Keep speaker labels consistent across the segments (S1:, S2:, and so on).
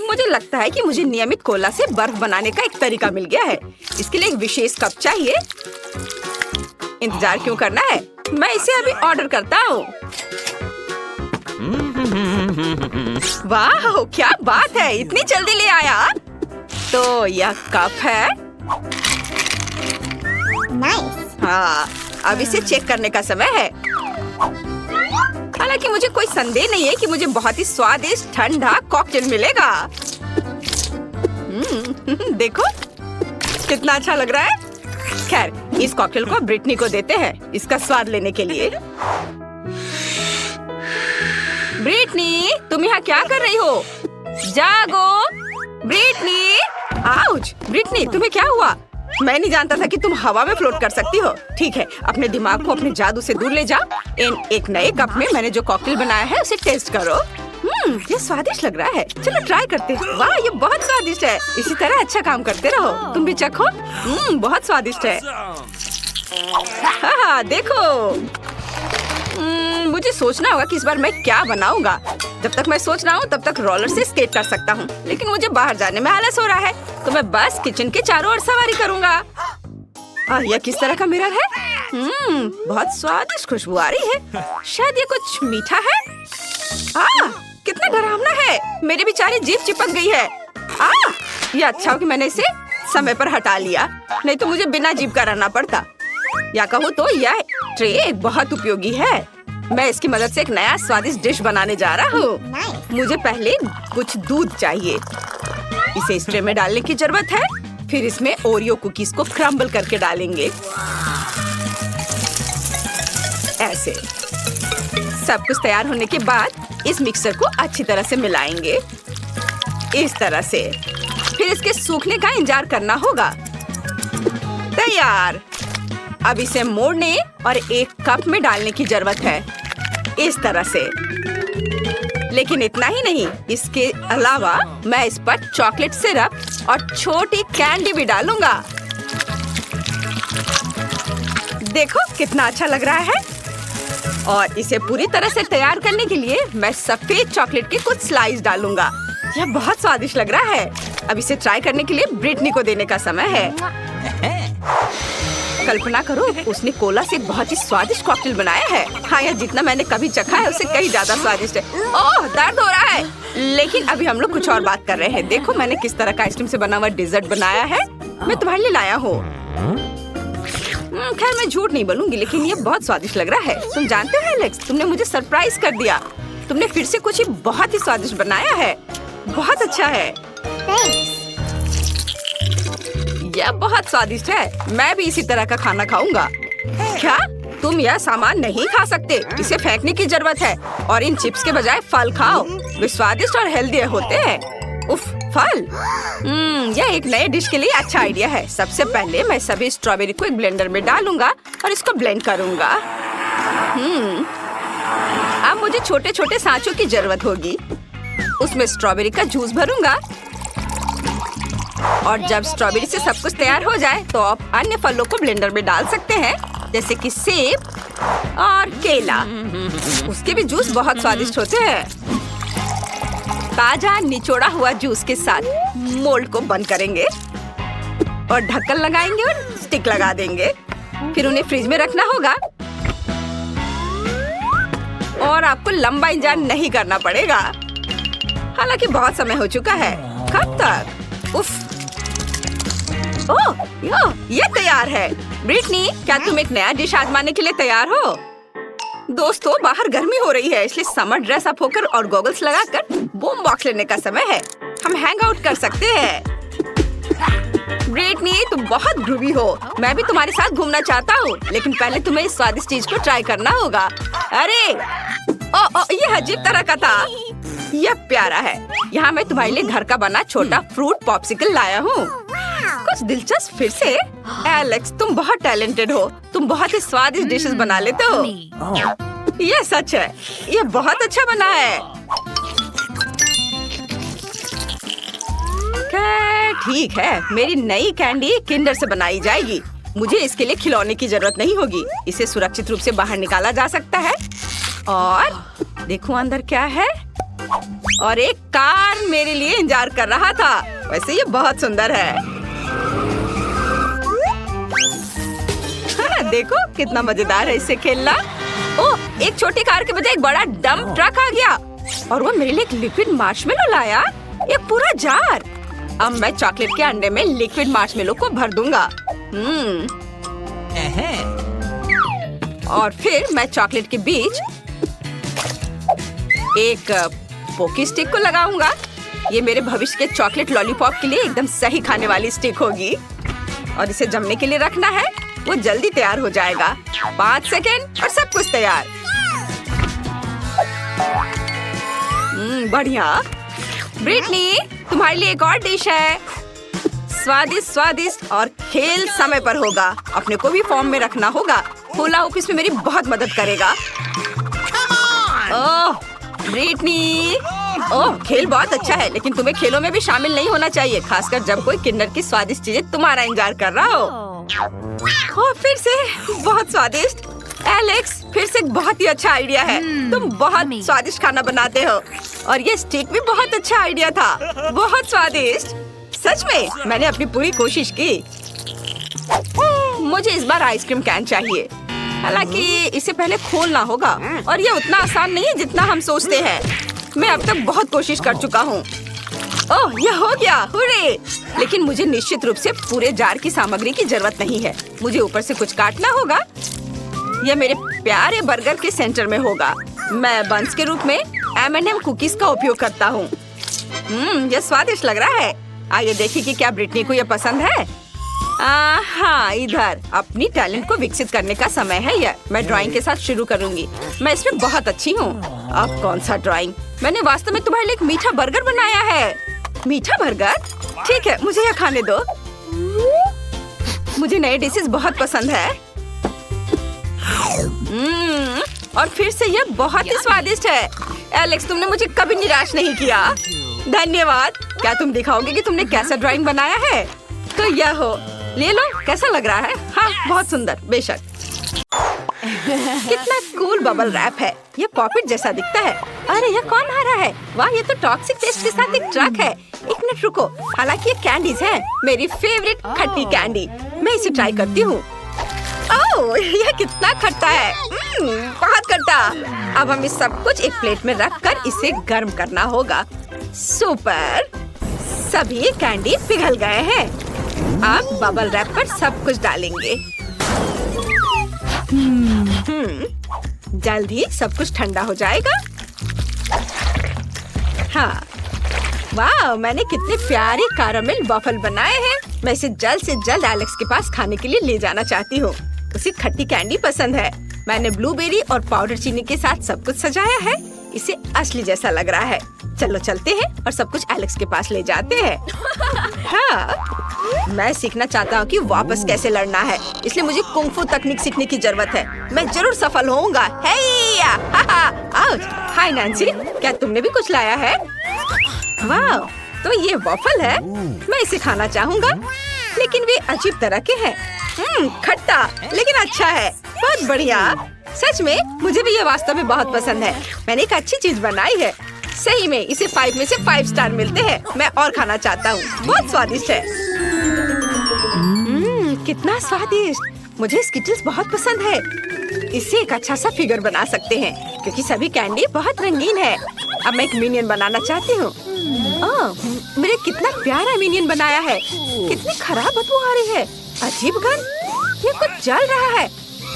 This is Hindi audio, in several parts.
S1: मुझे लगता है कि मुझे नियमित कोला से बर्फ बनाने का एक तरीका मिल गया है। इसके लिए एक विशेष कप चाहिए। इंतजार क्यों करना है, मैं इसे अभी ऑर्डर करता हूँ। वाह, क्या बात है, इतनी जल्दी ले आया। तो यह कप है। हाँ, अब इसे चेक करने का समय है। हालांकि मुझे कोई संदेह नहीं है कि मुझे बहुत ही स्वादिष्ट ठंडा कॉकटेल मिलेगा। देखो कितना अच्छा लग रहा है। खैर, इस कॉकटेल को ब्रिटनी को देते हैं इसका स्वाद लेने के लिए। ब्रिटनी, तुम यहाँ क्या कर रही हो? जागो ब्रिटनी। आउच! ब्रिटनी, तुम्हें क्या हुआ? मैं नहीं जानता था कि तुम हवा में फ्लोट कर सकती हो। ठीक है, अपने दिमाग को अपने जादू से दूर ले जाओ। एक नए कप में मैंने जो कॉकटेल बनाया है उसे टेस्ट करो। ये स्वादिष्ट लग रहा है। चलो ट्राई करते हैं। वाह, ये बहुत स्वादिष्ट है। इसी तरह अच्छा काम करते रहो। तुम भी चखो। बहुत स्वादिष्ट है। हाँ, देखो। मुझे सोचना होगा कि इस बार मैं क्या बनाऊंगा। जब तक मैं सोच रहा हूँ तब तक रोलर से स्केट कर सकता हूँ, लेकिन मुझे बाहर जाने में आलस हो रहा है, तो मैं बस किचन के चारों ओर सवारी करूंगा। यह किस तरह का मिरर है? बहुत स्वादिष्ट खुशबू आ रही है। शायद ये कुछ मीठा है। कितना डरावना है। मेरी बेचारी जीभ चिपक गई है। यह अच्छा हो कि मैंने इसे समय पर हटा लिया, नहीं तो मुझे बिना जीभ का रहना पड़ता। या कहूँ तो यह ट्रे बहुत उपयोगी है। मैं इसकी मदद से एक नया स्वादिष्ट डिश बनाने जा रहा हूँ। मुझे पहले कुछ दूध चाहिए। इसे इस ट्रे में डालने की जरूरत है। फिर इसमें ओरियो कुकीज को क्रम्बल करके डालेंगे। ऐसे सब कुछ तैयार होने के बाद इस मिक्सर को अच्छी तरह से मिलाएंगे। इस तरह से। फिर इसके सूखने का इंतजार करना होगा। तैयार। अब इसे मोड़ने और एक कप में डालने की जरूरत है, इस तरह से। लेकिन इतना ही नहीं, इसके अलावा मैं इस पर चॉकलेट सिरप और छोटी कैंडी भी डालूंगा। देखो कितना अच्छा लग रहा है। और इसे पूरी तरह से तैयार करने के लिए मैं सफेद चॉकलेट के कुछ स्लाइस डालूंगा। यह बहुत स्वादिष्ट लग रहा है। अब इसे ट्राई करने के लिए ब्रिटनी को देने का समय है। कल्पना करो, उसने कोला से एक बहुत ही स्वादिष्ट कॉकटेल बनाया है। हाँ, यह जितना मैंने कभी चखा है उससे कहीं ज्यादा स्वादिष्ट है। ओह, दर्द हो रहा है। लेकिन अभी हम लोग कुछ और बात कर रहे हैं। देखो मैंने किस तरह का आइसक्रीम से बना हुआ डिजर्ट बनाया है। मैं तुम्हारे लिए लाया हूँ। खैर, मैं झूठ नहीं बोलूंगी, लेकिन ये बहुत स्वादिष्ट लग रहा है। तुम जानते हो एलेक्स, तुमने मुझे सरप्राइज कर दिया। तुमने फिर से कुछ ही बहुत ही स्वादिष्ट बनाया है। बहुत अच्छा है। यह बहुत स्वादिष्ट है। मैं भी इसी तरह का खाना खाऊंगा। क्या तुम यह सामान नहीं खा सकते? इसे फेंकने की जरूरत है। और इन चिप्स के बजाय फल खाओ। वे स्वादिष्ट और हेल्दी होते हैं। उफ, फल। यह एक नए डिश के लिए अच्छा आइडिया है। सबसे पहले मैं सभी स्ट्रॉबेरी को एक ब्लेंडर में डालूंगा और इसको ब्लेंड करूंगा। अब मुझे छोटे छोटे सांचों की जरूरत होगी। उसमें स्ट्रॉबेरी का जूस भरूंगा। और जब स्ट्रॉबेरी से सब कुछ तैयार हो जाए तो आप अन्य फलों को ब्लेंडर में डाल सकते हैं, जैसे कि सेब और केला। उसके भी जूस बहुत स्वादिष्ट होते हैं। ताजा निचोड़ा हुआ जूस के साथ मोल्ड को बंद करेंगे और ढक्कन लगाएंगे और स्टिक लगा देंगे। फिर उन्हें फ्रिज में रखना होगा और आपको लंबा इंतजार नहीं करना पड़ेगा। हालांकि बहुत समय हो चुका है। कब तक? उफ। ओह, ये तैयार है। ब्रिटनी, क्या तुम एक नया डिश आजमाने के लिए तैयार हो? दोस्तों, बाहर गर्मी हो रही है, इसलिए समर ड्रेस अप होकर और गॉगल्स लगाकर बूम बॉक्स लेने का समय है। हम हैंग आउट कर सकते हैं। ब्रिटनी, तुम बहुत ग्रूवी हो। मैं भी तुम्हारे साथ घूमना चाहता हूँ, लेकिन पहले तुम्हें इस स्वादिष्ट चीज को ट्राई करना होगा। अरे, ये अजीब तरह का था। यह प्यारा है। यहाँ मैं तुम्हारे लिए घर का बना छोटा फ्रूट पॉप्सिकल लाया हूँ। कुछ दिलचस्प फिर से। एलेक्स, तुम बहुत टैलेंटेड हो। तुम बहुत ही स्वादिष्ट डिशेस बना लेते हो। यह सच है। यह बहुत अच्छा बना है। ठीक है, मेरी नई कैंडी किंडर से बनाई जाएगी। मुझे इसके लिए खिलौने की जरूरत नहीं होगी। इसे सुरक्षित रूप से बाहर निकाला जा सकता है। और देखो अंदर क्या है। और एक कार मेरे लिए इंतजार कर रहा था। वैसे ये बहुत सुंदर है। हाँ, देखो कितना मजेदार है इससे खेलना। ओह, एक छोटी कार के बजाय एक बड़ा डंप ट्रक आ गया और वो मेरे लिए एक लिक्विड मार्शमेलो लाया, एक पूरा जार। अब मैं चॉकलेट के अंडे में लिक्विड मार्शमेलो को भर दूंगा। और फिर मैं चॉकलेट के बीच एक पोकी स्टिक को लगाऊंगा। ये मेरे भविष्य के चॉकलेट लॉलीपॉप के लिए एकदम सही खाने वाली स्टिक होगी। और इसे जमने के लिए रखना है, वो जल्दी तैयार हो जाएगा। 5 सेकेंड और सब कुछ तैयार। बढ़िया। ब्रिटनी, तुम्हारे लिए एक और डिश है। स्वादिष्ट स्वादिष्ट और खेल समय पर होगा। अपने को भी फॉर्म में रखना होगा। हुला हुप इसमें मेरी बहुत मदद करेगा। ओह ब्रिटनी, ओह खेल बहुत अच्छा है, लेकिन तुम्हें खेलों में भी शामिल नहीं होना चाहिए, खासकर जब कोई किंडर की स्वादिष्ट चीजें तुम्हारा इंतजार कर रहा हो। ओह फिर से बहुत स्वादिष्ट। एलेक्स, फिर से एक बहुत ही अच्छा आइडिया है। तुम बहुत स्वादिष्ट खाना बनाते हो और ये स्टिक भी बहुत अच्छा आइडिया था। बहुत स्वादिष्ट। सच में मैंने अपनी पूरी कोशिश की। मुझे इस बार आइसक्रीम कैन चाहिए, हालांकि इसे पहले खोलना होगा और ये उतना आसान नहीं है जितना हम सोचते हैं। मैं अब तक बहुत कोशिश कर चुका हूँ। ओह, यह हो गया, हुर्रे! लेकिन मुझे निश्चित रूप से पूरे जार की सामग्री की जरूरत नहीं है। मुझे ऊपर से कुछ काटना होगा। यह मेरे प्यारे बर्गर के सेंटर में होगा। मैं बंस के रूप में M&M कुकीज का उपयोग करता हूँ। यह स्वादिष्ट लग रहा है। आइए देखिए कि क्या ब्रिटनी को यह पसंद है। हाँ, इधर अपनी टैलेंट को विकसित करने का समय है। यह मैं ड्राइंग के साथ शुरू करूंगी। मैं इसमें बहुत अच्छी हूँ। अब कौन सा ड्राइंग? मैंने वास्तव में तुम्हारे लिए एक मीठा बर्गर बनाया है। मीठा बर्गर? ठीक है, मुझे यह खाने दो। मुझे नए डिशेस बहुत पसंद है। और फिर से यह बहुत ही स्वादिष्ट है। एलेक्स, तुमने मुझे कभी निराश नहीं किया। धन्यवाद। क्या तुम दिखाओगे कि तुमने कैसा ड्राइंग बनाया है? तो यह हो, ले लो। कैसा लग रहा है? हाँ, बहुत सुंदर। बेशक। कितना कूल बबल रैप है। ये पॉकेट जैसा दिखता है। अरे यह कौन आ रहा है? वाह, ये तो टॉक्सिक टेस्ट के साथ एक ट्रक है। एक मिनट रुको। हालांकि ये कैंडीज हैं, मेरी फेवरेट खट्टी कैंडी। मैं इसे ट्राई करती हूँ। ओह, यह कितना खट्टा है। बहुत खट्टा। अब हम इस सब कुछ एक प्लेट में रखकर इसे गर्म करना होगा। सुपर। सभी कैंडी पिघल गए हैं। अब बबल रैप पर सब कुछ डालेंगे। जल्द ही सब कुछ ठंडा हो जाएगा। हाँ, वाह, मैंने कितने प्यारे कैरामेल वॉफल बनाए हैं। मैं इसे जल्द से जल्द एलेक्स के पास खाने के लिए ले जाना चाहती हूँ। उसे खट्टी कैंडी पसंद है। मैंने ब्लूबेरी और पाउडर चीनी के साथ सब कुछ सजाया है। इसे असली जैसा लग रहा है। चलो चलते हैं और सब कुछ एलेक्स के पास ले जाते हैं। हाँ, मैं सीखना चाहता हूँ कि वापस कैसे लड़ना है, इसलिए मुझे कुंग-फू तकनीक सीखने की जरूरत है। मैं जरूर सफल होऊंगा। हाय नैन्सी, क्या तुमने भी कुछ लाया है? वाह, तो ये वॉफल है। मैं इसे खाना चाहूँगा, लेकिन वे अजीब तरह के हैं। खट्टा लेकिन अच्छा है। बहुत बढ़िया। सच में मुझे भी ये वास्तव में बहुत पसंद है। मैंने एक अच्छी चीज बनाई है। सही में इसे 5 में से 5 स्टार मिलते हैं। मैं और खाना चाहता हूँ। बहुत स्वादिष्ट है। कितना स्वादिष्ट। मुझे स्किटल्स बहुत पसंद है। इससे एक अच्छा सा फिगर बना सकते हैं, क्योंकि सभी कैंडी बहुत रंगीन है। अब मैं एक मिनियन बनाना चाहती हूँ। मेरे कितना प्यारा मिनियन बनाया है। कितनी खराब बदबू आ रही है। अजीब गंध। ये कुछ जल रहा है।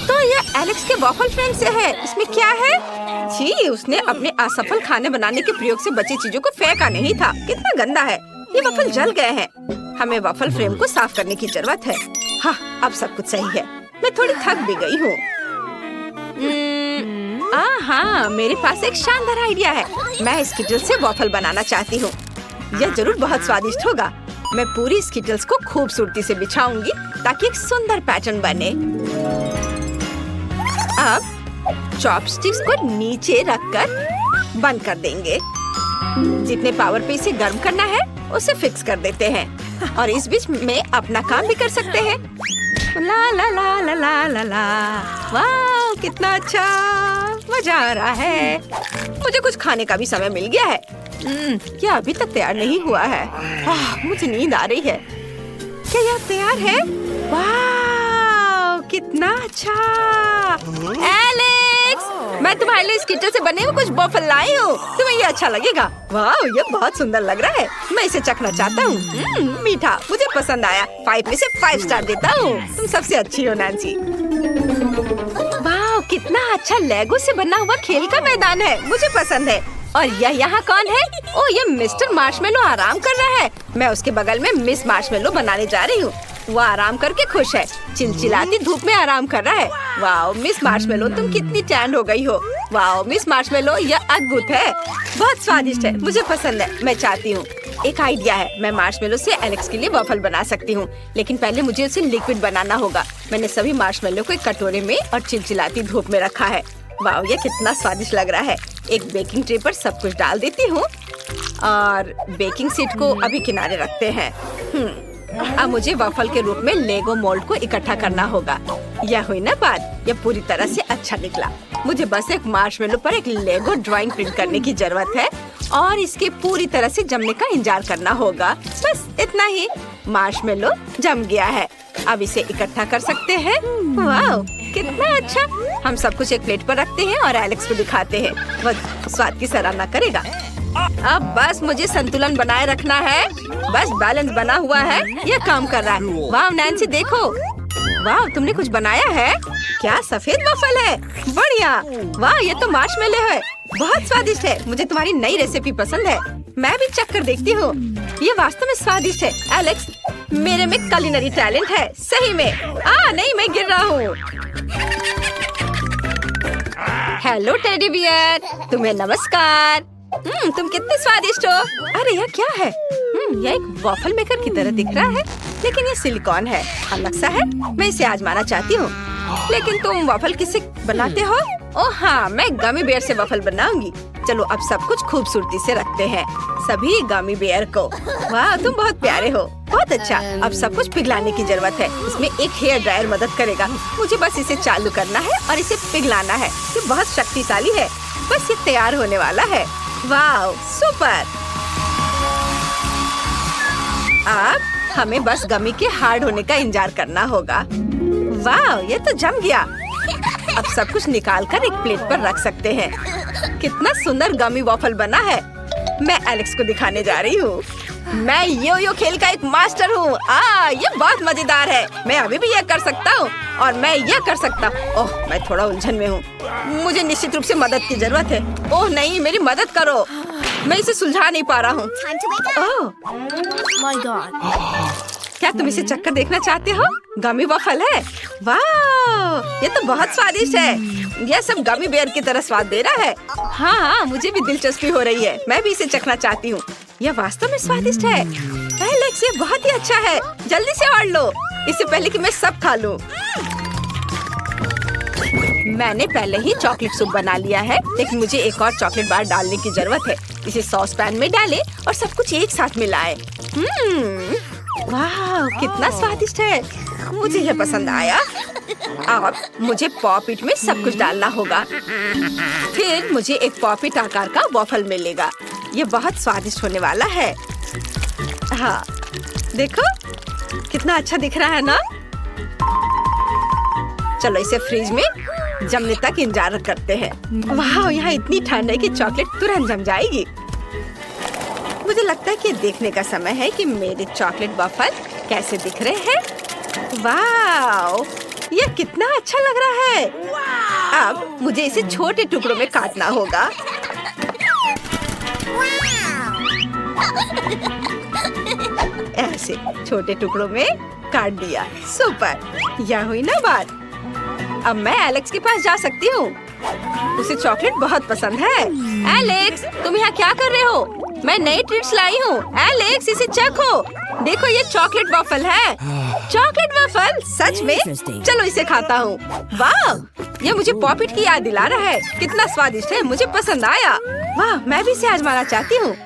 S1: तो ये एलेक्स के वॉफल फ्रेंड से है। इसमें क्या है? जी, उसने अपने असफल खाने बनाने के प्रयोग से बची चीजों को फेंका नहीं था। कितना गंदा है। ये वॉफल जल गए हैं। हमें वॉफल फ्रेम को साफ करने की जरूरत है। हाँ, अब सब कुछ सही है। मैं थोड़ी थक भी गई हूँ। हाँ, मेरे पास एक शानदार आइडिया है। मैं स्किटल्स से वॉफल बनाना चाहती हूँ। यह जरूर बहुत स्वादिष्ट होगा। मैं पूरी स्किटल्स को खूबसूरती से बिछाऊंगी ताकि एक सुंदर पैटर्न बने। अब चॉपस्टिक्स को नीचे रखकर बंद कर देंगे। जितने पावर पे इसे गर्म करना है उसे फिक्स कर देते हैं और इस बीच में अपना काम भी कर सकते हैं। ला ला ला ला ला ला ला। वाह, कितना अच्छा। मजा आ रहा है। मुझे कुछ खाने का भी समय मिल गया है। ये अभी तक तैयार नहीं हुआ है। मुझे नींद आ रही है। क्या यह तैयार है? वाह, कितना अच्छा। एलेक्स, मैं तुम्हारे लिए स्किटर से बने हुए कुछ वॉफल लाई हूँ। तुम्हें ये अच्छा लगेगा। वाह, ये बहुत सुंदर लग रहा है। मैं इसे चखना चाहता हूँ। मीठा, मुझे पसंद आया। 5 में से 5 स्टार देता हूँ। तुम सबसे अच्छी हो नैन्सी। वाह, कितना अच्छा लेगो से बना हुआ खेल का मैदान है। मुझे पसंद है। और यह यहाँ कौन है? ओह, ये मिस्टर मार्शमेलो आराम कर रहा है। मैं उसके बगल में मिस मार्शमेलो बनाने जा रही हूँ। वो आराम करके खुश है। चिलचिलाती धूप में आराम कर रहा है। वाओ मिस मार्शमेलो, तुम कितनी टैन हो गई हो। वाओ मिस मार्शमेलो, यह अद्भुत है। बहुत स्वादिष्ट है। मुझे पसंद है। मैं चाहती हूँ, एक आइडिया है। मैं मार्शमेलो से एलेक्स के लिए वॉफल बना सकती हूँ, लेकिन पहले मुझे उसे लिक्विड बनाना होगा। मैंने सभी मार्शमेलो को एक कटोरे में और चिलचिलाती धूप में रखा है। वाओ, ये कितना स्वादिष्ट लग रहा है। एक बेकिंग ट्रे पर सब कुछ डाल देती हूँ और बेकिंग शीट को अभी किनारे रखते हैं। अब मुझे वॉफल के रूप में लेगो मोल्ड को इकट्ठा करना होगा। यह हुई ना बात। यह पूरी तरह से अच्छा निकला। मुझे बस एक मार्शमेलो पर एक लेगो ड्राइंग प्रिंट करने की जरूरत है और इसके पूरी तरह से जमने का इंतजार करना होगा। बस इतना ही। मार्शमेलो जम गया है। अब इसे इकट्ठा कर सकते हैं। वाह, कितना अच्छा। हम सब कुछ एक प्लेट पर रखते हैं और एलेक्स को दिखाते हैं। वह स्वाद की सराहना करेगा। अब बस मुझे संतुलन बनाए रखना है। बस बैलेंस बना हुआ है। यह काम कर रहा है। वाह नैन्सी, देखो। वाह, तुमने कुछ बनाया है। क्या सफेद वॉफल है? बढ़िया। वाह, ये तो मार्शमेलो है। बहुत स्वादिष्ट है। मुझे तुम्हारी नई रेसिपी पसंद है। मैं भी चख कर देखती हूँ। ये वास्तव में स्वादिष्ट है। एलेक्स, मेरे में कुलिनरी टैलेंट है। सही में। नहीं, मैं गिर रहा हूँ। हेलो टेडी बियर, तुम्हें नमस्कार। तुम कितने स्वादिष्ट हो। अरे यह क्या है? यह एक वॉफल मेकर की तरह दिख रहा है, लेकिन ये सिलिकॉन है। अलग सा है। मैं इसे आजमाना चाहती हूँ। लेकिन तुम वॉफल किससे बनाते हो? ओह हाँ, मैं गमी बेयर से वॉफल बनाऊंगी। चलो अब सब कुछ खूबसूरती से रखते हैं। सभी गमी बेयर को। वाह, तुम बहुत प्यारे हो। बहुत अच्छा। अब सब कुछ पिघलाने की जरूरत है। इसमें एक हेयर ड्रायर मदद करेगा। मुझे बस इसे चालू करना है और इसे पिघलाना है। ये बहुत शक्तिशाली है। बस ये तैयार होने वाला है। वाह, सुपर। अब हमें बस गमी के हार्ड होने का इंतजार करना होगा। वाह, ये तो जम गया। अब सब कुछ निकाल कर एक प्लेट पर रख सकते हैं। कितना सुंदर गमी वॉफल बना है। मैं एलेक्स को दिखाने जा रही हूँ। मैं यो खेल का एक मास्टर हूँ। ये बहुत मजेदार है। मैं अभी भी यह कर सकता हूँ और मैं यह कर सकता। ओह, मैं थोड़ा उलझन में हूँ। मुझे निश्चित रूप से मदद की जरूरत है। ओह नहीं, मेरी मदद करो। मैं इसे सुलझा नहीं पा रहा हूँ। क्या तुम इसे चक्कर देखना चाहते हो? गमी वॉफल है। वाह, ये तो बहुत स्वादिष्ट है। यह सब गमी बेयर की तरह स्वाद दे रहा है। हाँ, मुझे भी दिलचस्पी हो रही है। मैं भी इसे चखना चाहती हूँ। यह वास्तव में स्वादिष्ट है। एलेक्स, ये बहुत ही अच्छा है। जल्दी से और लो, इससे पहले कि मैं सब खा लूं। मैंने पहले ही चॉकलेट सूप बना लिया है, लेकिन मुझे एक और चॉकलेट बार डालने की जरूरत है। इसे सॉस पैन में डालें और सब कुछ एक साथ मिलाएं। वाह, कितना स्वादिष्ट है। मुझे यह पसंद आया। अब मुझे पॉपिट में सब कुछ डालना होगा। फिर मुझे एक पॉपिट आकार का वॉफल मिलेगा। ये बहुत स्वादिष्ट होने वाला है। हाँ, देखो कितना अच्छा दिख रहा है ना। चलो इसे फ्रिज में जमने तक इंतजार करते हैं। वाह, यहाँ इतनी ठंड है कि चॉकलेट तुरंत जम जाएगी। मुझे लगता है कि देखने का समय है कि मेरे चॉकलेट वॉफल कैसे दिख रहे हैं। वाह, यह कितना अच्छा लग रहा है। अब मुझे इसे छोटे टुकड़ों में काटना होगा। ऐसे छोटे टुकड़ों में काट दिया। सुपर। यह हुई ना बात। अब मैं एलेक्स के पास जा सकती हूँ। उसे चॉकलेट बहुत पसंद है। एलेक्स, तुम यहाँ क्या कर रहे हो? मैं नई ट्रीट्स लाई हूँ। एलेक्स, इसे चखो। देखो, ये चॉकलेट वॉफल है। Chocolate waffle? सच में? चलो इसे खाता हूँ। वाह, ये मुझे पॉपिट की याद दिला रहा है। कितना स्वादिष्ट है। मुझे पसंद आया। वाह, मैं भी इसे आजमाना चाहती हूँ।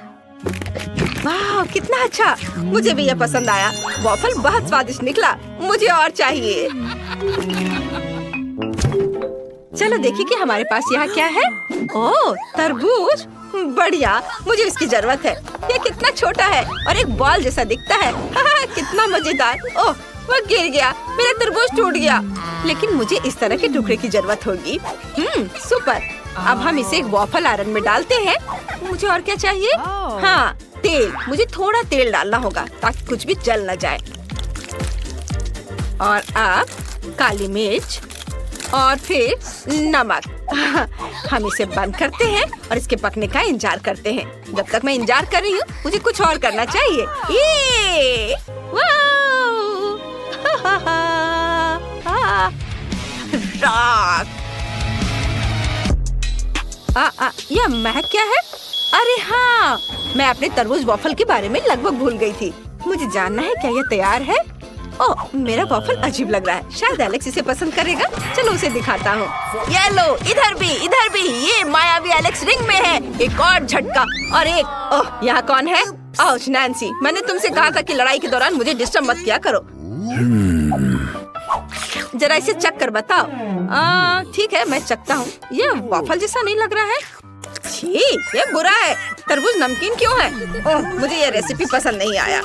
S1: वाह, कितना अच्छा। मुझे भी ये पसंद आया। वॉफल बहुत स्वादिष्ट निकला। मुझे और चाहिए। चलो देखिए कि हमारे पास यहाँ क्या है। ओह, तरबूज। बढ़िया, मुझे इसकी जरूरत है। ये कितना छोटा है और एक बॉल जैसा दिखता है। कितना मजेदार। ओह, वो गिर गया, मेरा तरबूज टूट गया। लेकिन मुझे इस तरह के टुकड़े की जरूरत होगी। सुपर। अब हम इसे एक वॉफल आयरन में डालते हैं। मुझे और क्या चाहिए? हाँ, तेल। मुझे थोड़ा तेल डालना होगा ताकि कुछ भी जल न जाए। और अब काली मिर्च और फिर नमक। हम इसे बंद करते हैं और इसके पकने का इंतजार करते हैं। जब तक मैं इंतजार कर रही हूँ, मुझे कुछ और करना चाहिए। ये रॉक। यह महक क्या है? अरे हाँ, मैं अपने तरबूज वॉफल के बारे में लगभग भूल गई थी। मुझे जानना है क्या यह तैयार है? ओह, मेरा वॉफल अजीब लग रहा है। शायद एलेक्स इसे पसंद करेगा। चलो उसे दिखाता हूँ। ये लो, इधर भी। ये मायावी एलेक्स रिंग में है। एक और झटका और एक। ओह, यहाँ कौन है? Ouch, Nancy. मैंने तुमसे कहा था कि लड़ाई के दौरान मुझे डिस्टर्ब मत किया करो। जरा इसे चख कर बताओ। ठीक है, मैं चखता हूँ। ये वॉफल जैसा नहीं लग रहा है। छी, ये बुरा है। तरबूज नमकीन क्यों है? ओह, मुझे ये रेसिपी पसंद नहीं आया।